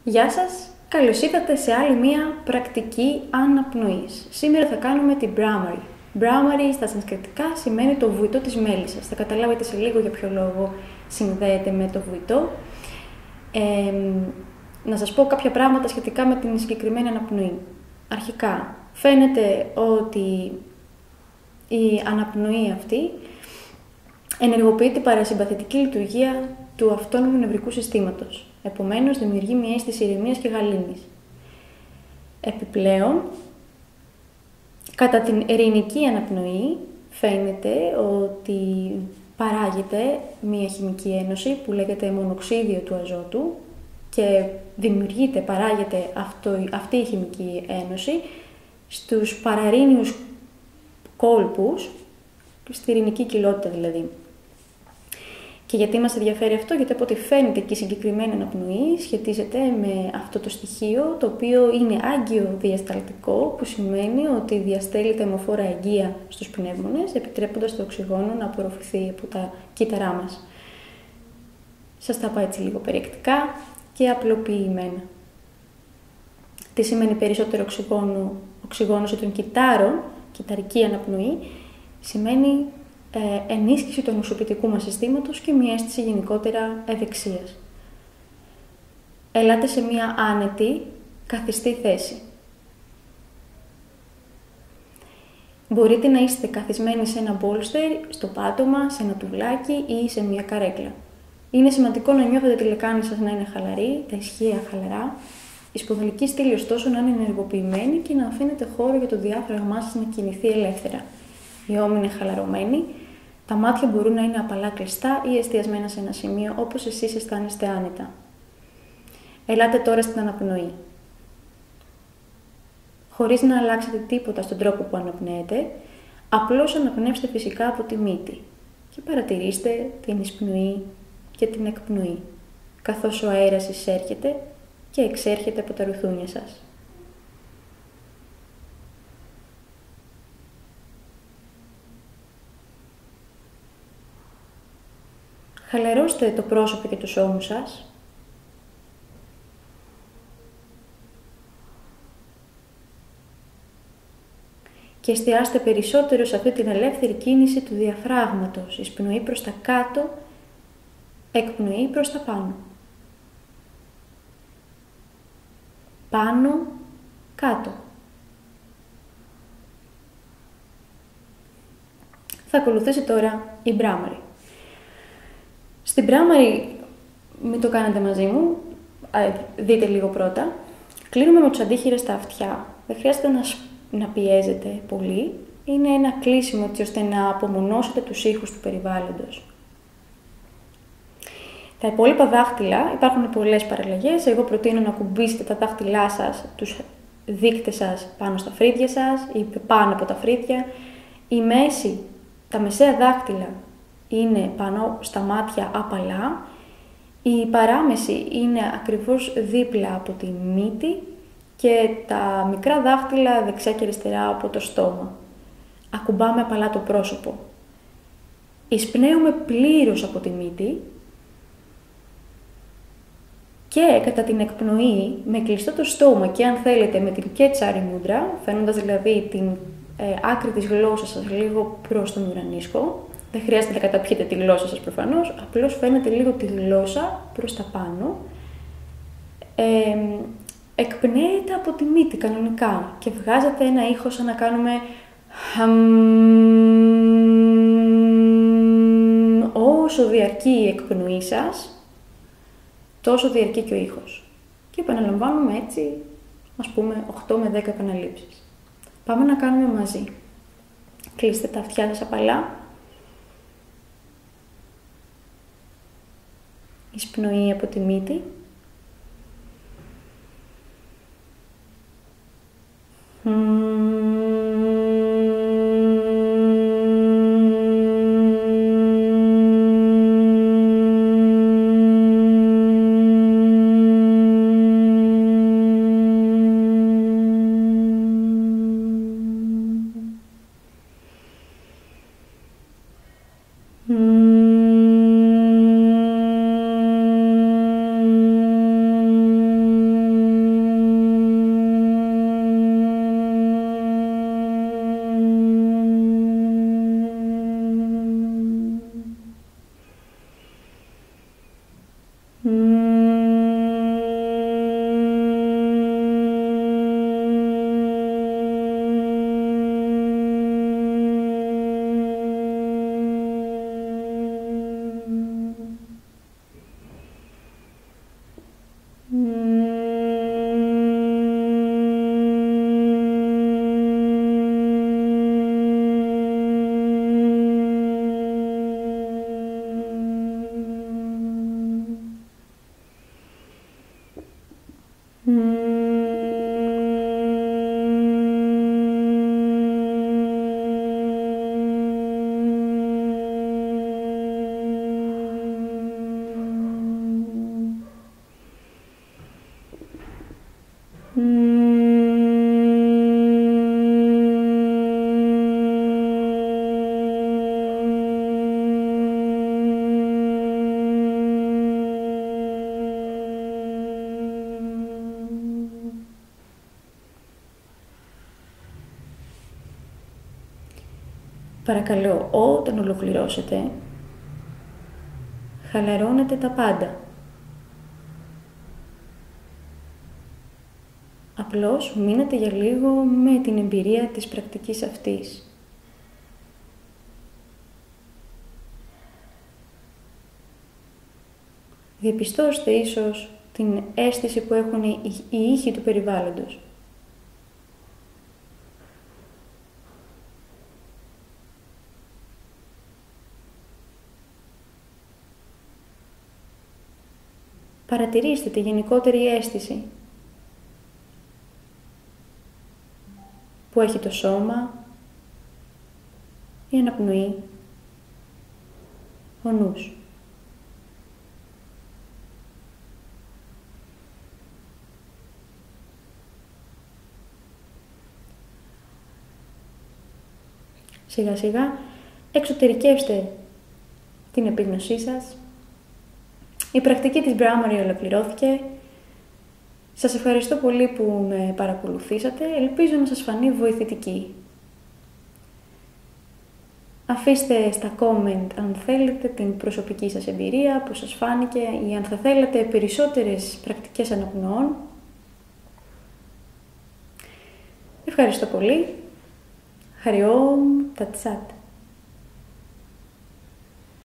Γεια σας, καλώς ήρθατε σε άλλη μία πρακτική αναπνοής. Σήμερα θα κάνουμε την Bhramari. Bhramari στα σανσκριτικά σημαίνει το βουητό της μέλισσας. Θα καταλάβετε σε λίγο για ποιο λόγο συνδέεται με το βουητό. Να σας πω κάποια πράγματα σχετικά με την συγκεκριμένη αναπνοή. Αρχικά, φαίνεται ότι η αναπνοή αυτή ενεργοποιεί την παρασυμπαθητική λειτουργία του αυτόνομου νευρικού συστήματος. Επομένως, δημιουργεί μια αίσθηση ηρεμίας και γαλήνης. Επιπλέον, κατά την ειρηνική αναπνοή, φαίνεται ότι παράγεται μια χημική ένωση που λέγεται μονοξίδιο του αζότου και παράγεται αυτή η χημική ένωση στους παραρρήνιους κόλπους, στη ειρηνική κοιλότητα δηλαδή. Και γιατί μας ενδιαφέρει αυτό? Γιατί από ό,τι φαίνεται και η συγκεκριμένη αναπνοή σχετίζεται με αυτό το στοιχείο, το οποίο είναι άγκιο-διασταλτικό, που σημαίνει ότι διαστέλει τα αιμοφόρα αγκία στους πνεύμονες, επιτρέποντας το οξυγόνο να απορροφηθεί από τα κύτταρά μας. Σας τα πω έτσι λίγο περιεκτικά και απλοποιημένα. Τι σημαίνει περισσότερο οξυγόνωση των κυττάρων, κυτταρική αναπνοή, σημαίνει ενίσχυση του νοσοποιητικού μας συστήματος και μια αίσθηση γενικότερα ευεξίας. Ελάτε σε μια άνετη, καθιστή θέση. Μπορείτε να είστε καθισμένοι σε ένα μπόλστερ, στο πάτωμα, σε ένα τουβλάκι ή σε μια καρέκλα. Είναι σημαντικό να νιώθετε τη λεκάνη σας να είναι χαλαρή, τα ισχύα χαλαρά, η σπονδυλική στήλη ωστόσο να είναι ενεργοποιημένη και να αφήνετε χώρο για το διάφραγμά σας να κινηθεί ελεύθερα. Η ώμη είναι χαλαρωμένη, τα μάτια μπορούν να είναι απαλά κλειστά ή εστιασμένα σε ένα σημείο όπως εσείς αισθάνεστε άνετα. Ελάτε τώρα στην αναπνοή. Χωρίς να αλλάξετε τίποτα στον τρόπο που αναπνέετε, απλώς αναπνεύστε φυσικά από τη μύτη και παρατηρήστε την εισπνοή και την εκπνοή, καθώς ο αέρας εισέρχεται και εξέρχεται από τα ρουθούνια σας. Χαλαρώστε το πρόσωπο και τους ώμους σας. Και εστιάστε περισσότερο σε αυτή την ελεύθερη κίνηση του διαφράγματος. Εισπνοή προς τα κάτω, εκπνοή προς τα πάνω. Πάνω, κάτω. Θα ακολουθήσει τώρα η Bhramari. Στην Bhramari, μην το κάνετε μαζί μου, δείτε λίγο πρώτα. Κλείνουμε με τους αντίχειρες τα αυτιά. Δεν χρειάζεται να πιέζετε πολύ. Είναι ένα κλείσιμο έτσι ώστε να απομονώσετε τους ήχους του περιβάλλοντος. Τα υπόλοιπα δάχτυλα, υπάρχουν πολλές παραλλαγές. Εγώ προτείνω να κουμπίσετε τα δάχτυλά σας, τους δείκτες σας πάνω στα φρύδια σας ή πάνω από τα φρύδια. Τα μεσαία δάχτυλα είναι πάνω στα μάτια απαλά. Η παράμεση είναι ακριβώς δίπλα από τη μύτη και τα μικρά δάχτυλα δεξιά και αριστερά από το στόμα. Ακουμπάμε απαλά το πρόσωπο. Εισπνέουμε πλήρως από τη μύτη και κατά την εκπνοή με κλειστό το στόμα και αν θέλετε με την Kechari Mudra, φαίνοντας δηλαδή την άκρη της γλώσσας σας λίγο προς τον ουρανίσκο. Δεν χρειάζεται να καταπιείτε τη γλώσσα σας προφανώς, απλώς φαίνεται λίγο τη γλώσσα προς τα πάνω. Εκπνέετε από τη μύτη κανονικά και βγάζετε ένα ήχο σαν να κάνουμε όσο διαρκεί η εκπνοή σας, τόσο διαρκεί και ο ήχος. Και επαναλαμβάνουμε έτσι, ας πούμε, 8 με 10 επαναλήψεις. Πάμε να κάνουμε μαζί. Κλείστε τα αυτιά σας απαλά. Εισπνοή από τη μύτη. Παρακαλώ, όταν ολοκληρώσετε, χαλαρώνετε τα πάντα. Απλώς μείνετε για λίγο με την εμπειρία της πρακτικής αυτής. Διαπιστώστε ίσως την αίσθηση που έχουν οι ήχοι του περιβάλλοντος. Παρατηρήστε τη γενικότερη αίσθηση που έχει το σώμα, η αναπνοή, ο νους. Σιγά σιγά εξωτερικεύστε την επίγνωσή σας. Η πρακτική της Bhramari ολοκληρώθηκε. Σας ευχαριστώ πολύ που με παρακολουθήσατε. Ελπίζω να σας φανεί βοηθητική. Αφήστε στα comment αν θέλετε την προσωπική σας εμπειρία, πώς σας φάνηκε ή αν θα θέλετε περισσότερες πρακτικές αναπνοών. Ευχαριστώ πολύ. Χαριόμ, Τατσάτ.